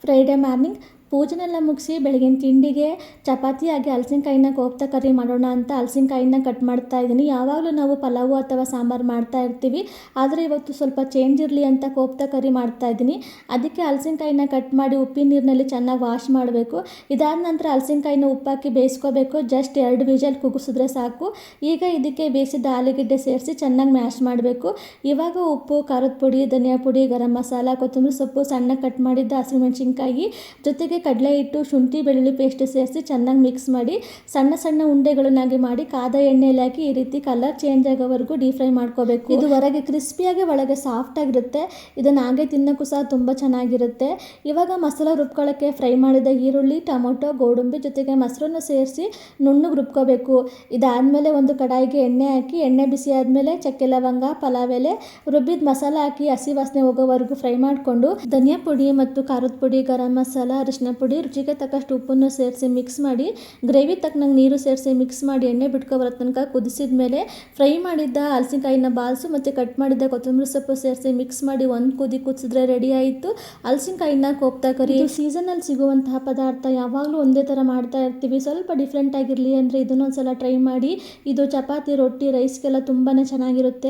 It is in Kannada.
ಫ್ರೈಡೇ ಮಾರ್ನಿಂಗ್ ಪೂಜೆನೆಲ್ಲ ಮುಗಿಸಿ ಬೆಳಗಿನ ತಿಂಡಿಗೆ ಚಪಾತಿಯಾಗಿ ಹಲಸಿನಕಾಯಿನ ಕೋಫ್ತಾ ಕರ್ರಿ ಮಾಡೋಣ ಅಂತ ಹಲಸಿನಕಾಯಿನ ಕಟ್ ಮಾಡ್ತಾ ಇದ್ದೀನಿ. ಯಾವಾಗಲೂ ನಾವು ಪಲಾವು ಅಥವಾ ಸಾಂಬಾರು ಮಾಡ್ತಾ ಇರ್ತೀವಿ, ಆದರೆ ಇವತ್ತು ಸ್ವಲ್ಪ ಚೇಂಜ್ ಇರಲಿ ಅಂತ ಕೋಫ್ತಾ ಕರ್ರಿ ಮಾಡ್ತಾ ಇದ್ದೀನಿ. ಅದಕ್ಕೆ ಹಲಸಿನಕಾಯಿನ ಕಟ್ ಮಾಡಿ ಉಪ್ಪಿನ ನೀರಿನಲ್ಲಿ ಚೆನ್ನಾಗಿ ವಾಶ್ ಮಾಡಬೇಕು. ಇದಾದ ನಂತರ ಹಲಸಿನಕಾಯಿನ ಉಪ್ಪಾಕಿ ಬೇಯಿಸ್ಕೋಬೇಕು. ಜಸ್ಟ್ 2 ವಿಷಲ್ ಕೂಗಿಸಿದ್ರೆ ಸಾಕು. ಈಗ ಇದಕ್ಕೆ ಬೇಯಿಸಿದ ಆಲೂಗೆಡ್ಡೆ ಸೇರಿಸಿ ಚೆನ್ನಾಗಿ ಮ್ಯಾಶ್ ಮಾಡಬೇಕು. ಇವಾಗ ಉಪ್ಪು, ಖಾರದ ಪುಡಿ, ಧನಿಯಾ ಪುಡಿ, ಗರಂ ಮಸಾಲ, ಕೊತ್ತಂಬರಿ ಸೊಪ್ಪು, ಸಣ್ಣ ಕಟ್ ಮಾಡಿದ್ದ ಹಸಿಮೆಣಸಿನ್ಕಾಯಿ ಜೊತೆಗೆ ಕಡಲೆ ಹಿಟ್ಟು, ಶುಂಠಿ ಬೆಳ್ಳುಳ್ಳಿ ಪೇಸ್ಟ್ ಸೇರಿಸಿ ಚೆನ್ನಾಗಿ ಮಿಕ್ಸ್ ಮಾಡಿ ಸಣ್ಣ ಸಣ್ಣ ಉಂಡೆಗಳನ್ನಾಗಿ ಮಾಡಿ ಕಾದ ಎಣ್ಣೆಯಲ್ಲಿ ಹಾಕಿ ಈ ರೀತಿ ಕಲರ್ ಚೇಂಜ್ ಆಗೋವರೆಗೂ ಡೀಪ್ ಫ್ರೈ ಮಾಡ್ಕೋಬೇಕು. ಇದು ಹೊರಗೆ ಕ್ರಿಸ್ಪಿಯಾಗಿ ಒಳಗೆ ಸಾಫ್ಟ್ ಆಗಿರುತ್ತೆ. ಇದನ್ನು ಹಾಗೆ ತಿನ್ನೋಕ್ಕೂ ಸಹ ತುಂಬ ಚೆನ್ನಾಗಿರುತ್ತೆ. ಇವಾಗ ಮಸಾಲ ರುಬ್ಕೊಳ್ಳೋಕ್ಕೆ ಫ್ರೈ ಮಾಡಿದ ಈರುಳ್ಳಿ, ಟೊಮೊಟೊ, ಗೋಡಂಬಿ ಜೊತೆಗೆ ಮೊಸರನ್ನು ಸೇರಿಸಿ ನುಣ್ಣಗೆ ರುಬ್ಕೋಬೇಕು. ಇದಾದಮೇಲೆ ಒಂದು ಕಡಾಯಿಗೆ ಎಣ್ಣೆ ಹಾಕಿ ಎಣ್ಣೆ ಬಿಸಿ ಆದಮೇಲೆ ಚಕ್ಕೆ ಲವಂಗ, ಪಲಾವ್ ಎಲೆ, ರುಬ್ಬಿದ ಮಸಾಲ ಹಾಕಿ ಹಸಿ ವಾಸನೆ ಹೋಗೋವರೆಗೂ ಫ್ರೈ ಮಾಡಿಕೊಂಡು ಧನಿಯಾ ಪುಡಿ ಮತ್ತು ಖಾರದ ಪುಡಿ, ಗರಂ ಮಸಾಲ, ಅರಿಶಿನ ಪುಡಿ, ರುಚಿಗೆ ತಕ್ಕಷ್ಟು ಉಪ್ಪನ್ನು ಸೇರಿಸಿ ಮಿಕ್ಸ್ ಮಾಡಿ ಗ್ರೇವಿ ತಕ್ಕನಂಗೆ ನೀರು ಸೇರಿಸಿ ಮಿಕ್ಸ್ ಮಾಡಿ ಎಣ್ಣೆ ಬಿಟ್ಕೊ ಬರೋ ತನಕ ಕುದಿಸಿದ ಮೇಲೆ ಫ್ರೈ ಮಾಡಿದ್ದ ಹಲಸಿನಕಾಯಿನ ಬಾಲ್ಸು ಮತ್ತು ಕಟ್ ಮಾಡಿದ್ದ ಕೊತ್ತಂಬರಿ ಸೊಪ್ಪು ಸೇರಿಸಿ ಮಿಕ್ಸ್ ಮಾಡಿ ಒಂದು ಕುದಿ ಕುದಿಸಿದ್ರೆ ರೆಡಿ ಆಯಿತು ಹಲಸಿನಕಾಯಿನ ಕೋಫ್ತಾ ಕರಿ. ಇದು ಸೀಸನಲ್ಲಿ ಸಿಗುವಂತಹ ಪದಾರ್ಥ. ಯಾವಾಗಲೂ ಒಂದೇ ಥರ ಮಾಡ್ತಾ ಇರ್ತೀವಿ, ಸ್ವಲ್ಪ ಡಿಫ್ರೆಂಟ್ ಆಗಿರಲಿ ಅಂದರೆ ಇದನ್ನೊಂದ್ಸಲ ಟ್ರೈ ಮಾಡಿ. ಇದು ಚಪಾತಿ, ರೊಟ್ಟಿ, ರೈಸ್ಗೆಲ್ಲ ತುಂಬಾ ಚೆನ್ನಾಗಿರುತ್ತೆ.